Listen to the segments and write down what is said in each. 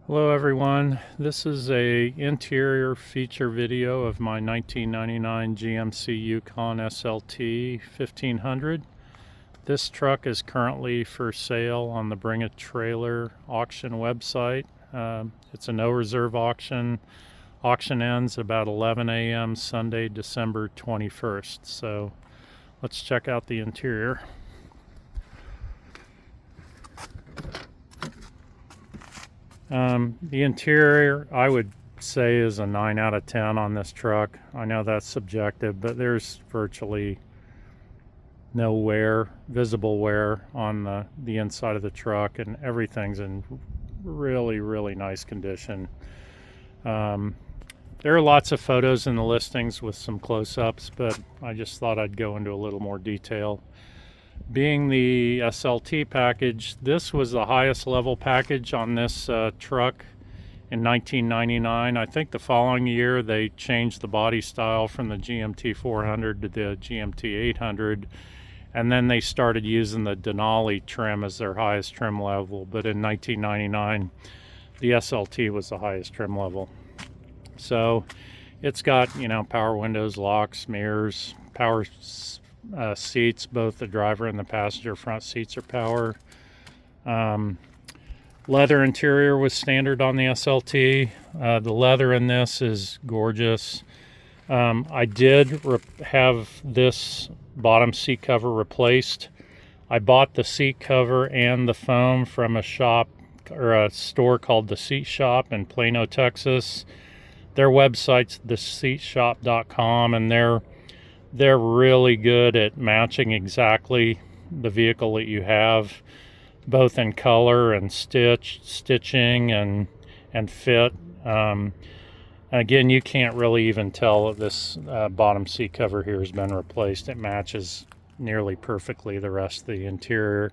Hello everyone, this is a interior feature video of my 1999 GMC Yukon SLT 1500. This truck is currently for sale on the Bring a Trailer auction website. It's a no reserve auction. Auction ends about 11 a.m. Sunday, December 21st. So let's check out the interior. The interior, I would say, is a 9 out of 10 on this truck. I know that's subjective, but there's virtually no wear, visible wear on the inside of the truck, and everything's in really, really nice condition. There are lots of photos in the listings with some close-ups, but I just thought I'd go into a little more detail. Being the SLT package, this was the highest level package on this truck in 1999. I think the following year they changed the body style from the GMT 400 to the GMT 800, and then they started using the Denali trim as their highest trim level. But in 1999, the SLT was the highest trim level. So it's got, power windows, locks, mirrors, power seats. Both the driver and the passenger front seats are power. Leather interior was standard on the SLT. The leather in this is gorgeous. I did have this bottom seat cover replaced. I bought the seat cover and the foam from a shop or a store called The Seat Shop in Plano, Texas. Their website's theseatshop.com, and they're really good at matching exactly the vehicle that you have, both in color and stitching and fit. Again, you can't really even tell that this bottom seat cover here has been replaced. It matches nearly perfectly the rest of the interior,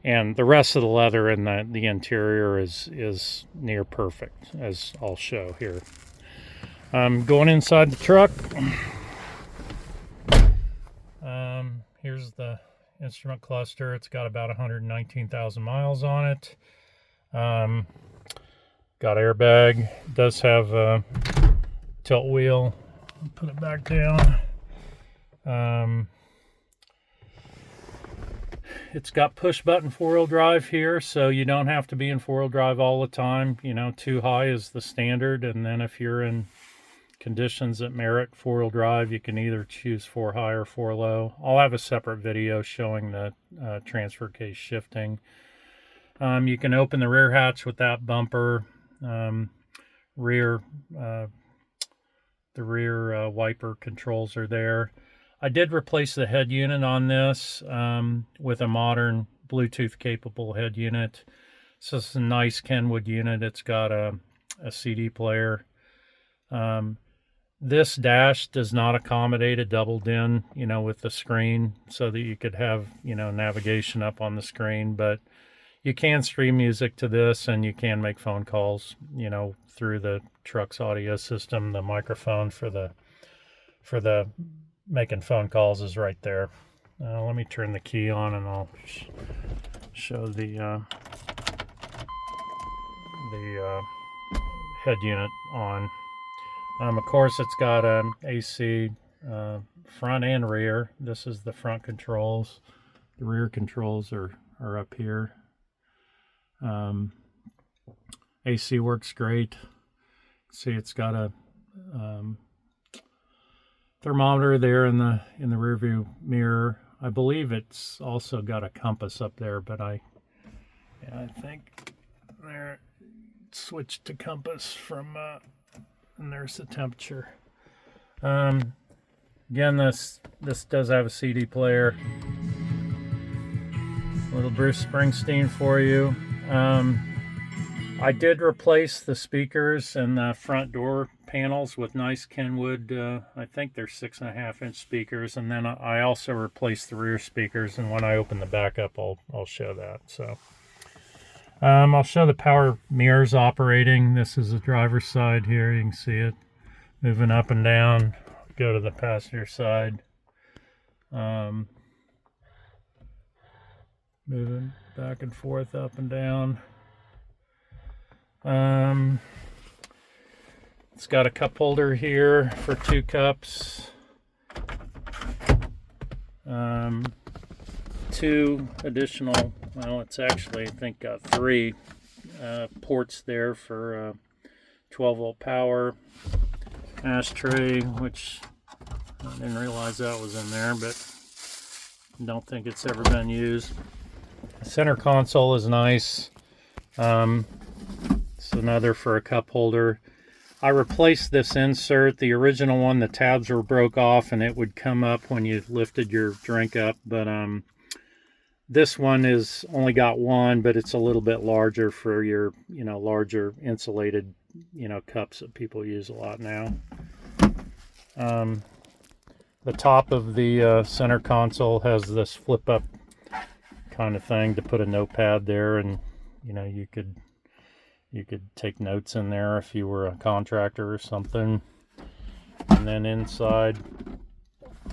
and the rest of the leather in the interior is near perfect, as I'll show here. Going inside the truck. Here's the instrument cluster. It's got about 119,000 miles on it. Got airbag. It does have a tilt wheel. Put it back down. It's got push button 4-wheel drive here, so you don't have to be in 4-wheel drive all the time. 2 high is the standard, and then if you're in conditions that merit 4-wheel drive, you can either choose 4 high or 4 low. I'll have a separate video showing the transfer case shifting. You can open the rear hatch with that bumper. The rear wiper controls are there. I did replace the head unit on this with a modern Bluetooth capable head unit. So it's a nice Kenwood unit. It's got a CD player. This dash does not accommodate a double DIN, with the screen, so that you could have, navigation up on the screen, but you can stream music to this, and you can make phone calls, through the truck's audio system. The microphone for the making phone calls is right there. Let me turn the key on, and I'll show the head unit on. Of course, it's got an AC front and rear. This is the front controls. The rear controls are up here. AC works great. See, it's got a thermometer there in the rear view mirror. I believe it's also got a compass up there, but I think there switched to compass from. And there's the temperature. Again, this does have a CD player. Little Bruce Springsteen for you. I did replace the speakers and the front door panels with nice Kenwood. I think they're 6.5-inch speakers, and then I also replaced the rear speakers. And when I open the back up, I'll show that. So. I'll show the power mirrors operating. This is the driver's side here. You can see it moving up and down. Go to the passenger side. Moving back and forth, up and down. It's got a cup holder here for 2 cups. 2 additional, well, it's actually, I think, got 3 ports there for 12-volt power. Ashtray, which I didn't realize that was in there, but don't think it's ever been used. The center console is nice. It's another for a cup holder. I replaced this insert. The original one, the tabs were broke off and it would come up when you lifted your drink up, but this one is only got 1, but it's a little bit larger for your, larger insulated, cups that people use a lot now. The top of the center console has this flip up kind of thing to put a notepad there, and you could take notes in there if you were a contractor or something. And then inside,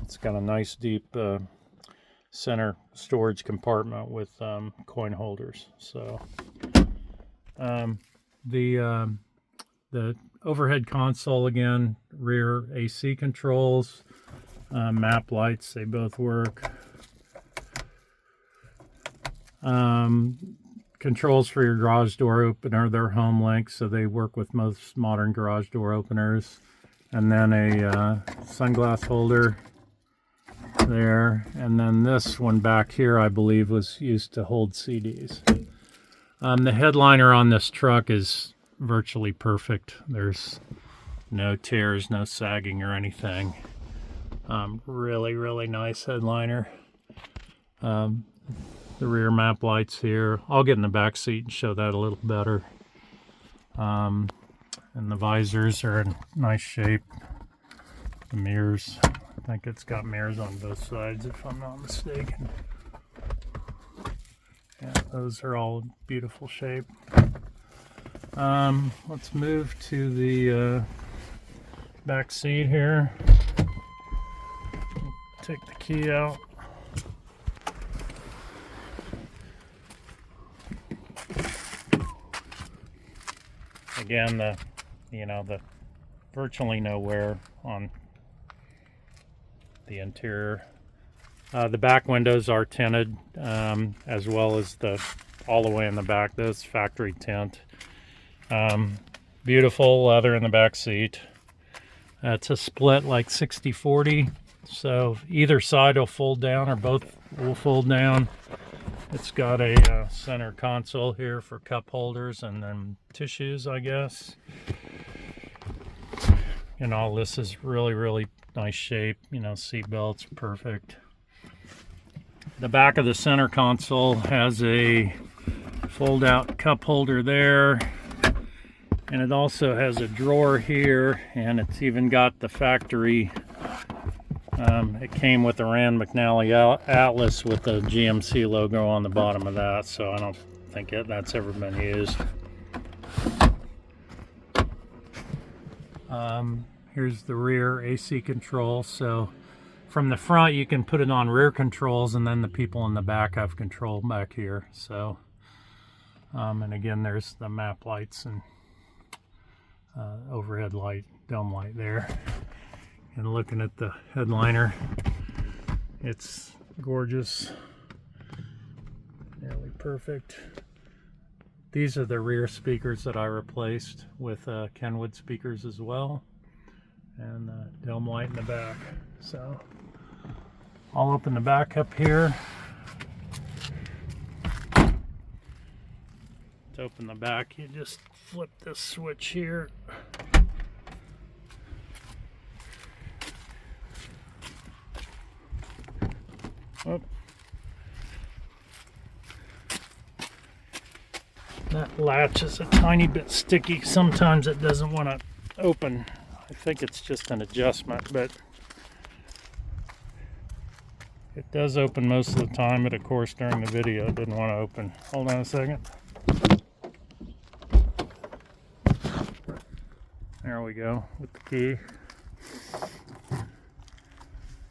it's got a nice deep center storage compartment with coin holders. So the overhead console, again, rear AC controls, map lights, they both work. Controls for your garage door opener, they're home link, so they work with most modern garage door openers. And then a sunglass holder there, and then this one back here I believe was used to hold CDs. The headliner on this truck is virtually perfect. There's no tears, no sagging or anything. Really nice headliner. The rear map lights here. I'll get in the back seat and show that a little better. And the visors are in nice shape. The mirrors, I think it's got mirrors on both sides if I'm not mistaken. Yeah, those are all in beautiful shape. Let's move to the back seat here. Take the key out. Again, the virtually no wear on the interior. The back windows are tinted, as well as all the way in the back. This factory tint. Beautiful leather in the back seat. It's a split like 60-40, so either side will fold down or both will fold down. It's got a center console here for cup holders and then tissues, I guess. And all this is really nice shape. Seat belts, perfect. The back of the center console has a fold-out cup holder there. And it also has a drawer here, and it's even got the factory. It came with the Rand McNally Atlas with the GMC logo on the bottom of that, so I don't think that's ever been used. Here's the rear AC control. So from the front you can put it on rear controls, and then the people in the back have control back here. So and again, there's the map lights and overhead light, dome light there. And looking at the headliner, it's gorgeous, nearly perfect. These are the rear speakers that I replaced with Kenwood speakers as well, and dome light in the back. So I'll open the back up here. To open the back, you just flip this switch here. Oh. That latch is a tiny bit sticky. Sometimes it doesn't want to open. I think it's just an adjustment, but it does open most of the time, but of course during the video it didn't want to open. Hold on a second. There we go with the key.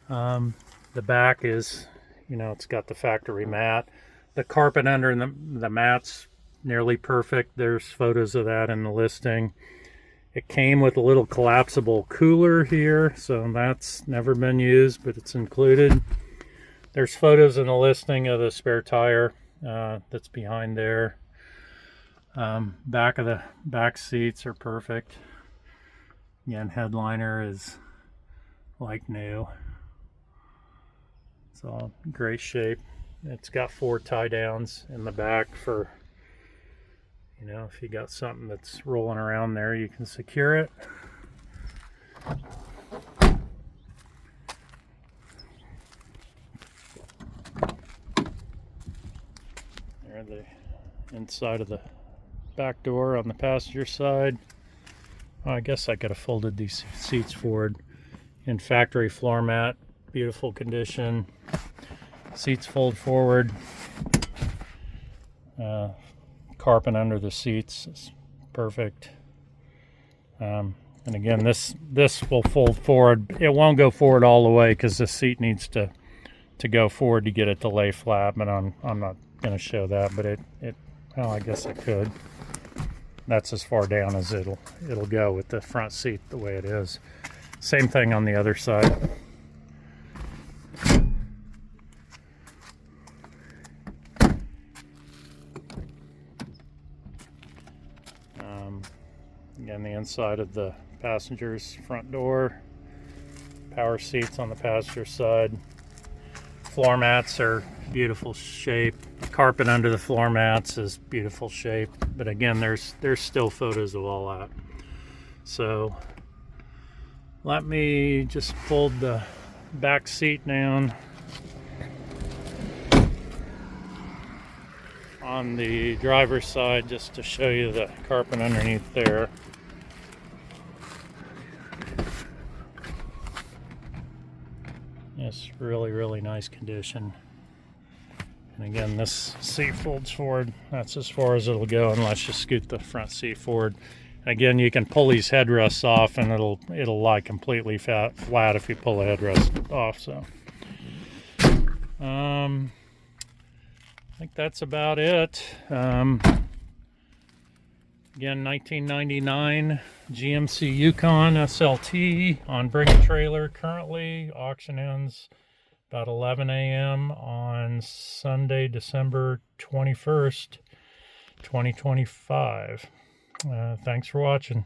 The back is, it's got the factory mat. The carpet under the mat's nearly perfect. There's photos of that in the listing. It came with a little collapsible cooler here, so that's never been used, but it's included. There's photos in the listing of the spare tire that's behind there. Back of the back seats are perfect. Again, headliner is like new. It's all in great shape. It's got 4 tie downs in the back for, you know, if you got something that's rolling around there, you can secure it. There, the inside of the back door on the passenger side. Oh, I guess I could have folded these seats forward. In factory floor mat, beautiful condition. Seats fold forward. Carpet under the seats is perfect. And again, this will fold forward. It won't go forward all the way because the seat needs to go forward to get it to lay flat. But I'm not going to show that. But well, I guess I could. That's as far down as it'll go with the front seat the way it is. Same thing on the other side. Again, the inside of the passenger's front door. Power seats on the passenger side. Floor mats are beautiful shape. The carpet under the floor mats is beautiful shape. But again, there's still photos of all that. So let me just fold the back seat down on the driver's side just to show you the carpet underneath there. It's really nice condition. And again, this seat folds forward. That's as far as it'll go unless you scoot the front seat forward. Again, you can pull these headrests off and it'll lie completely flat if you pull the headrest off. So I think that's about it. Again, 1999 GMC Yukon SLT on Bring a Trailer currently. Auction ends about 11 a.m. on Sunday, December 21st, 2025. Thanks for watching.